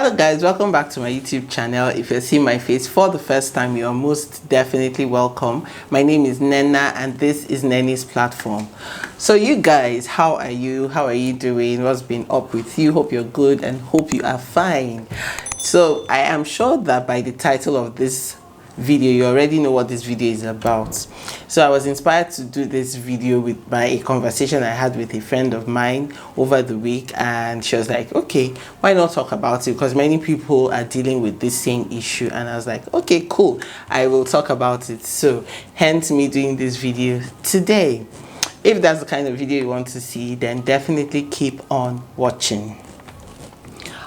Hello guys, welcome back to my YouTube channel. If you're seeing my face for the first time, you're most definitely welcome. My name is Nena and this is Nenny's platform. So you guys, how are you? How are you doing? What's been up with you? Hope you're good and hope you are fine. So I am sure that by the title of this video you already know what this video is about. So I was inspired to do this video by a conversation I had with a friend of mine over the week, and she was like, okay, why not talk about it, because many people are dealing with this same issue. And I was like, okay, cool, I will talk about it. So hence me doing this video today. If that's the kind of video you want to see, then definitely keep on watching.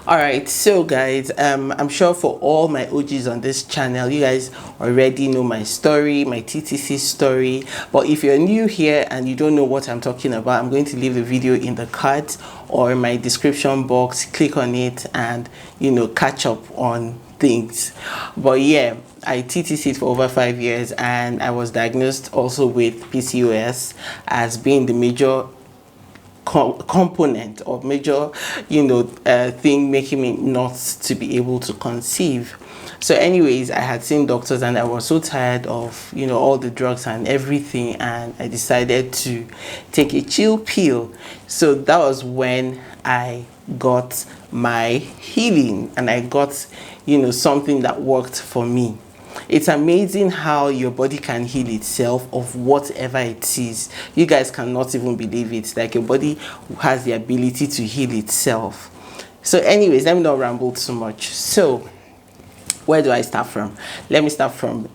Alright, so guys, I'm sure for all my OGs on this channel, you guys already know my story, my TTC story. But if you're new here and you don't know what I'm talking about, I'm going to leave the video in the card or in my description box. Click on it and, you know, catch up on things. But yeah, I TTC'd for over 5 years and I was diagnosed also with PCOS as being the major component or major, you know, thing making me not to be able to conceive. So anyways, I had seen doctors and I was so tired of, you know, all the drugs and everything, and I decided to take a chill pill. So that was when I got my healing and I got, you know, something that worked for me. It's amazing how your body can heal itself of whatever it is. You guys cannot even believe it. Like, your body has the ability to heal itself. So anyways, let me not ramble too much. So where do I start from? Let me start from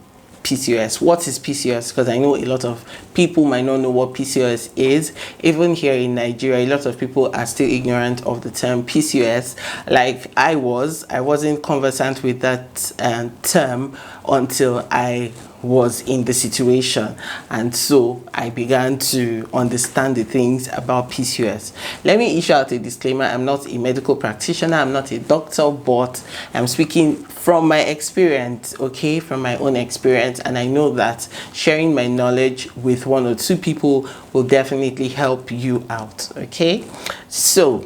PCOS. What is PCOS? Because I know a lot of people might not know what PCOS is. Even here in Nigeria, a lot of people are still ignorant of the term PCOS. Like I wasn't conversant with that term until I was in the situation, and so I began to understand the things about PCOS. Let me issue out a disclaimer. I'm not a medical practitioner, I'm not a doctor, but I'm speaking from my experience, okay, from my own experience, and I know that sharing my knowledge with one or two people will definitely help you out, okay? So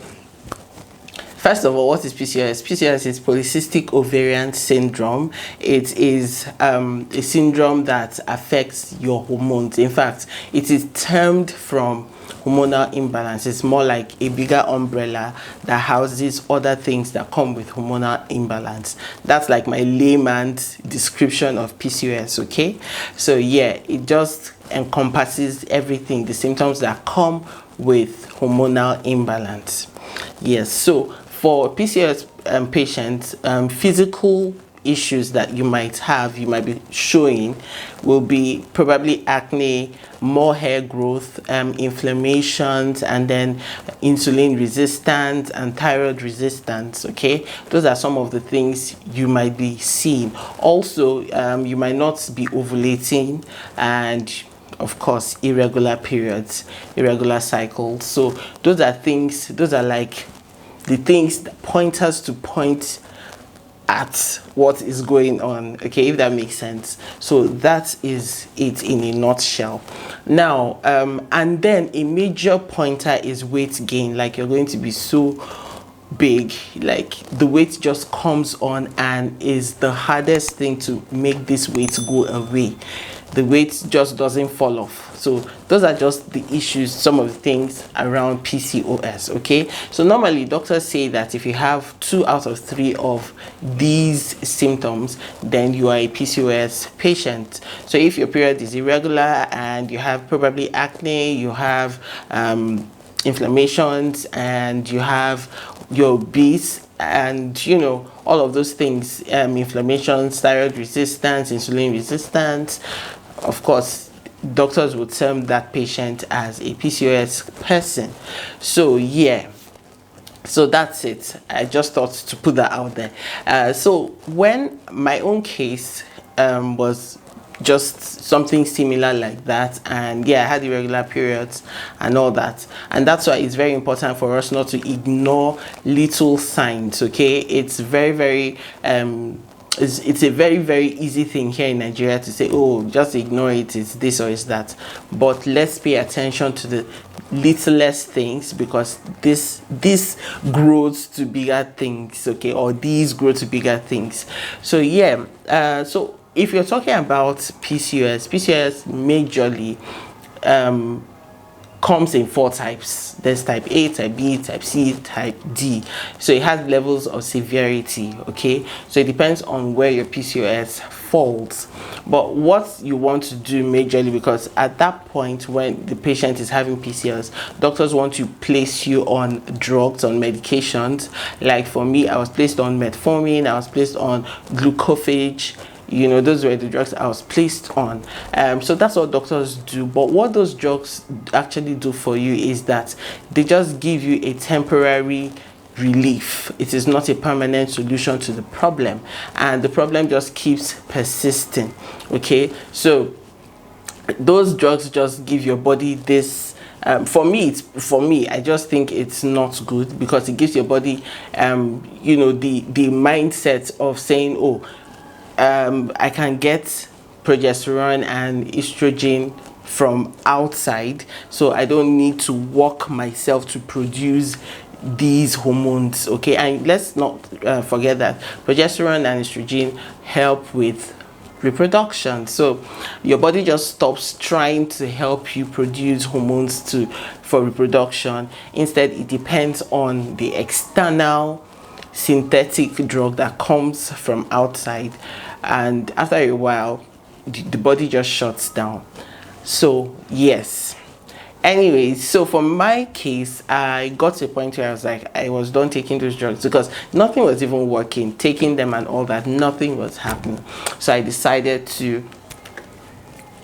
first of all, what is PCOS? PCOS is polycystic ovarian syndrome. It is a syndrome that affects your hormones. In fact, it is termed from hormonal imbalance. It's more like a bigger umbrella that houses other things that come with hormonal imbalance. That's like my layman's description of PCOS, okay? So yeah, it just encompasses everything, the symptoms that come with hormonal imbalance. Yes, so for PCOS patients, physical issues that you might be showing will be probably acne, more hair growth, inflammations, and then insulin resistance and thyroid resistance, okay? Those are some of the things you might be seeing. Also, you might not be ovulating, and of course, irregular periods, irregular cycles. So those are things, those are like the things that point us to point at what is going on, okay, if that makes sense. So that is it in a nutshell. Now and then a major pointer is weight gain. Like, you're going to be so big, like the weight just comes on and is the hardest thing to make this weight go away. The weight just doesn't fall off. So those are just the issues, some of the things around PCOS, okay? So normally doctors say that if you have 2 out of 3 of these symptoms, then you are a PCOS patient. So if your period is irregular and you have probably acne, you have inflammations, and you have your obese, and you know, all of those things, inflammations, thyroid resistance, insulin resistance, of course doctors would term that patient as a PCOS person. So yeah, so that's it. I just thought to put that out there. So when my own case was just something similar like that, and yeah, I had irregular periods and all that, and that's why it's very important for us not to ignore little signs, okay? It's very it's a very, very easy thing here in Nigeria to say, oh, just ignore it, it's this or it's that. But let's pay attention to the littlest things, because this grows to bigger things, okay, or these grow to bigger things. So yeah, so if you're talking about PCOS majorly comes in 4 types. There's type A, type B, type C, type D. So it has levels of severity, okay? So it depends on where your PCOS falls. But what you want to do majorly, because at that point when the patient is having PCOS, doctors want to place you on drugs, on medications. Like for me, I was placed on metformin, I was placed on glucophage. You know, those were the drugs I was placed on. So that's what doctors do. But what those drugs actually do for you is that they just give you a temporary relief. It is not a permanent solution to the problem, and the problem just keeps persisting, okay? So those drugs just give your body this for me, I just think it's not good, because it gives your body you know, the mindset of saying, oh, I can get progesterone and estrogen from outside, so I don't need to work myself to produce these hormones, okay? And let's not forget that progesterone and estrogen help with reproduction. So your body just stops trying to help you produce hormones for reproduction. Instead, it depends on the external synthetic drug that comes from outside, and after a while the body just shuts down. So yes, anyways, so for my case, I got to a point where I was done taking those drugs, because nothing was even working. Taking them and all that, nothing was happening. So I decided to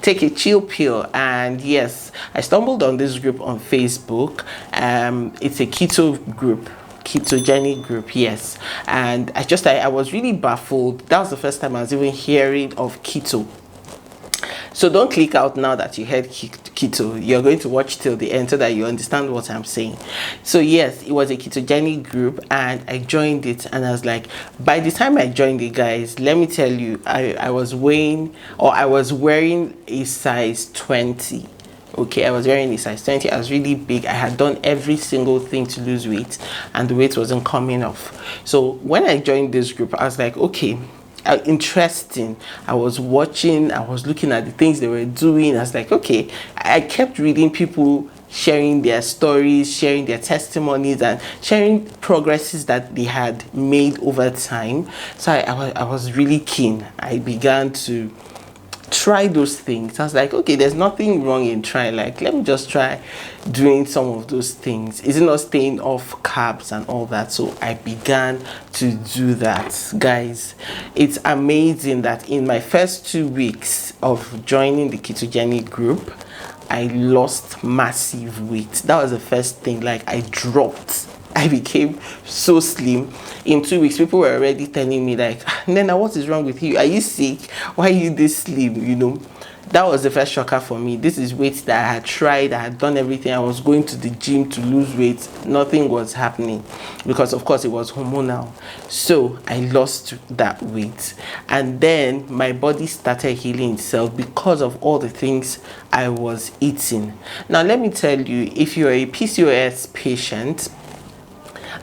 take a chill pill. And yes, I stumbled on this group on Facebook. It's a keto group, ketogenic group, yes. And I was really baffled. That was the first time I was even hearing of keto. So don't click out now that you heard keto. You're going to watch till the end so that you understand what I'm saying. So yes, it was a ketogenic group, and I joined it, and I was like, by the time I joined it, guys, let me tell you, I was wearing a size 20. Okay, I was wearing a size 20. I was really big. I had done every single thing to lose weight, and the weight wasn't coming off. So when I joined this group, I was like, okay, interesting. I was watching, I was looking at the things they were doing. I was like, okay. I kept reading people sharing their stories, sharing their testimonies, and sharing progresses that they had made over time. So I was really keen. I began to try those things. I was like, okay, there's nothing wrong in trying. Like, let me just try doing some of those things. Is it not staying off carbs and all that? So I began to do that. Guys, it's amazing that in my first 2 weeks of joining the ketogenic group, I lost massive weight. That was the first thing. Like, I dropped. I became so slim. In 2 weeks, people were already telling me like, Nena, what is wrong with you? Are you sick? Why are you this slim? You know, that was the first shocker for me. This is weight that I had tried. I had done everything. I was going to the gym to lose weight. Nothing was happening, because of course it was hormonal. So I lost that weight, and then my body started healing itself because of all the things I was eating. Now let me tell you, if you're a PCOS patient,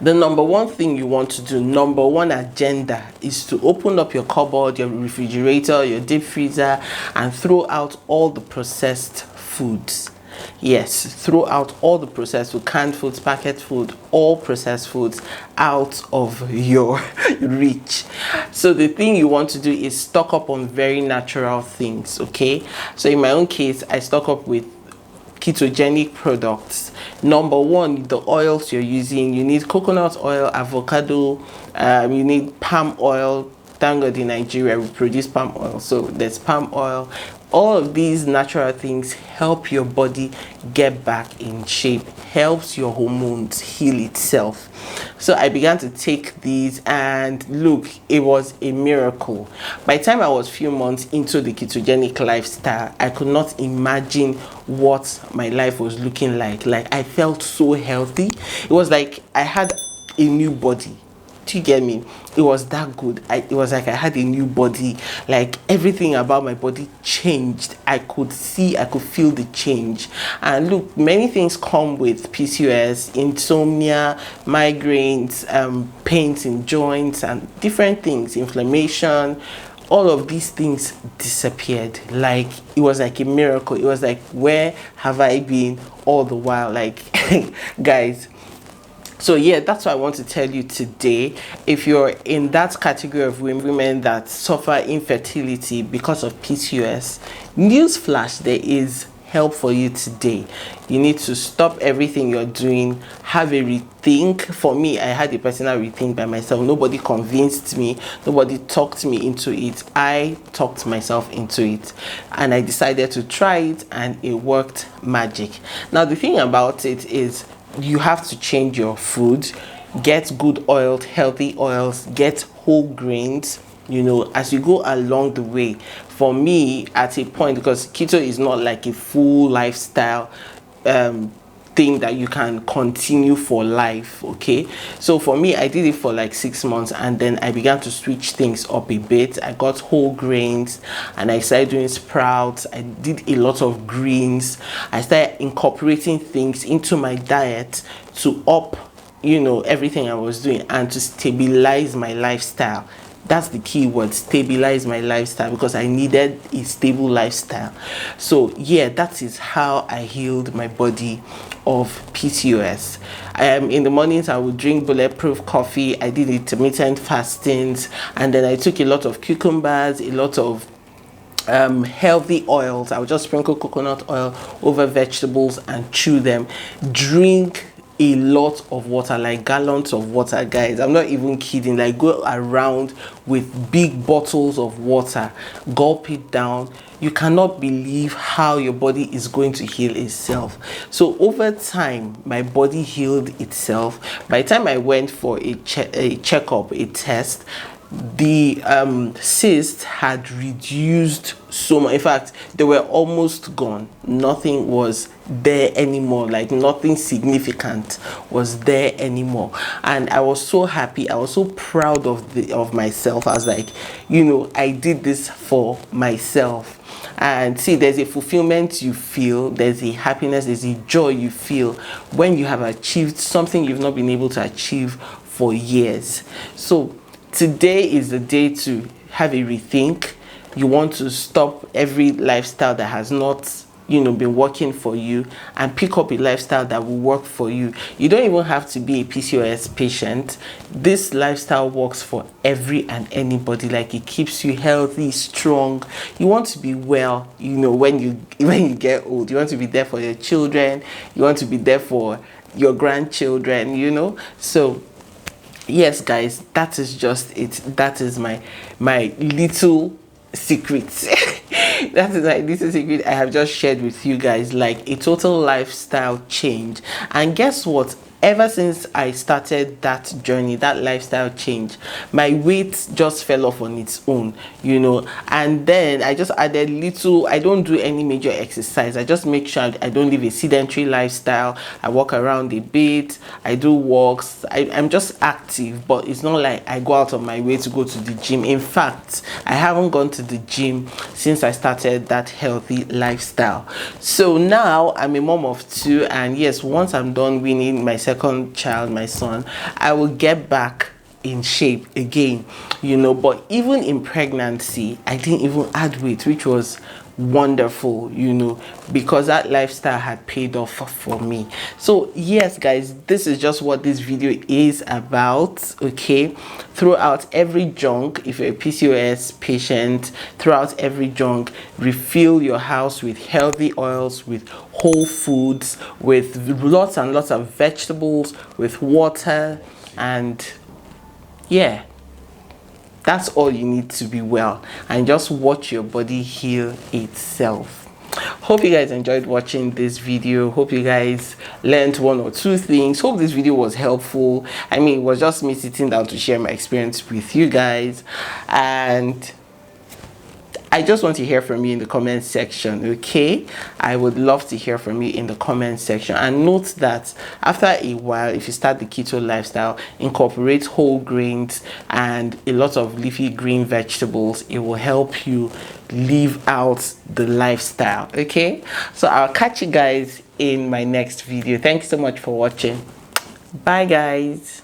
the number one thing you want to do, number one agenda, is to open up your cupboard, your refrigerator, your deep freezer, and throw out all the processed foods. Yes, throw out all the processed food, canned foods, packet food, all processed foods out of your reach. So the thing you want to do is stock up on very natural things, okay? So in my own case, I stock up with ketogenic products. Number one, the oils you're using. You need coconut oil, avocado, you need palm oil. Thank God in Nigeria we produce palm oil, so there's palm oil. All of these natural things help your body get back in shape, helps your hormones heal itself. So I began to take these, and look, it was a miracle. By the time I was a few months into the ketogenic lifestyle, I could not imagine what my life was looking like. Like, I felt so healthy. It was like I had a new body. Do you get me? It was that good. It was like I had a new body. Like everything about my body changed. I could feel the change. And look, many things come with PCOS: insomnia, migraines, pains in joints, and different things, inflammation. All of these things disappeared. Like it was like a miracle. It was like, where have I been all the while? Like guys, so yeah, that's what I want to tell you today. If you're in that category of women that suffer infertility because of PCOS, newsflash, there is help for you today. You need to stop everything you're doing, have a rethink. For me, I had a personal rethink by myself. Nobody convinced me, nobody talked me into it. I talked myself into it, and I decided to try it, and it worked magic. Now the thing about it is, you have to change your food, get good oiled, healthy oils, get whole grains, you know, as you go along the way. For me, at a point, because keto is not like a full lifestyle thing that you can continue for life, okay? So for me, I did it for like 6 months, and then I began to switch things up a bit. I got whole grains, and I started doing sprouts. I did a lot of greens. I started incorporating things into my diet to up, you know, everything I was doing, and to stabilize my lifestyle. That's the key word, stabilize my lifestyle, because I needed a stable lifestyle. So yeah, that is how I healed my body of PCOS. In the mornings, I would drink bulletproof coffee. I did intermittent fastings, and then I took a lot of cucumbers, a lot of healthy oils. I would just sprinkle coconut oil over vegetables and chew them. Drink a lot of water, like gallons of water, guys. I'm not even kidding. Like, go around with big bottles of water, gulp it down. You cannot believe how your body is going to heal itself. So over time, my body healed itself. By the time I went for a checkup, a test, the cysts had reduced so much. In fact, they were almost gone. Nothing was there anymore. Like, nothing significant was there anymore. And I was so happy. I was so proud of myself. I was like, you know, I did this for myself. And see, there's a fulfillment you feel, there's a happiness, there's a joy you feel when you have achieved something you've not been able to achieve for years. So today is the day to have a rethink. You want to stop every lifestyle that has not, you know, been working for you, and pick up a lifestyle that will work for you. You don't even have to be a PCOS patient. This lifestyle works for every and anybody. Like, it keeps you healthy, strong. You want to be well, you know, when you get old. You want to be there for your children. You want to be there for your grandchildren, you know. So yes, guys, that is just it. That is my little secret. That is my little secret I have just shared with you guys, like a total lifestyle change. And guess what? Ever since I started that journey, that lifestyle change, my weight just fell off on its own, you know. And then I just added little. I don't do any major exercise. I just make sure I don't live a sedentary lifestyle. I walk around a bit. I do walks. I'm just active, but it's not like I go out of my way to go to the gym. In fact, I haven't gone to the gym since I started that healthy lifestyle. So now I'm a mom of 2, and yes, once I'm done weaning my second child, my son, I will get back in shape again, you know. But even in pregnancy, I didn't even add weight, which was wonderful, you know, because that lifestyle had paid off for me. So yes, guys, this is just what this video is about, okay? Throughout every junk, if you're a PCOS patient, throughout every junk, refill your house with healthy oils, with whole foods, with lots and lots of vegetables, with water, and yeah, that's all you need to be well, and just watch your body heal itself. Hope you guys enjoyed watching this video. Hope you guys learned 1 or 2 things. Hope this video was helpful. I mean, it was just me sitting down to share my experience with you guys, and I just want to hear from you in the comment section, okay? I would love to hear from you in the comment section. And note that after a while, if you start the keto lifestyle, incorporate whole grains and a lot of leafy green vegetables. It will help you live out the lifestyle, okay? So I'll catch you guys in my next video. Thank you so much for watching. Bye guys.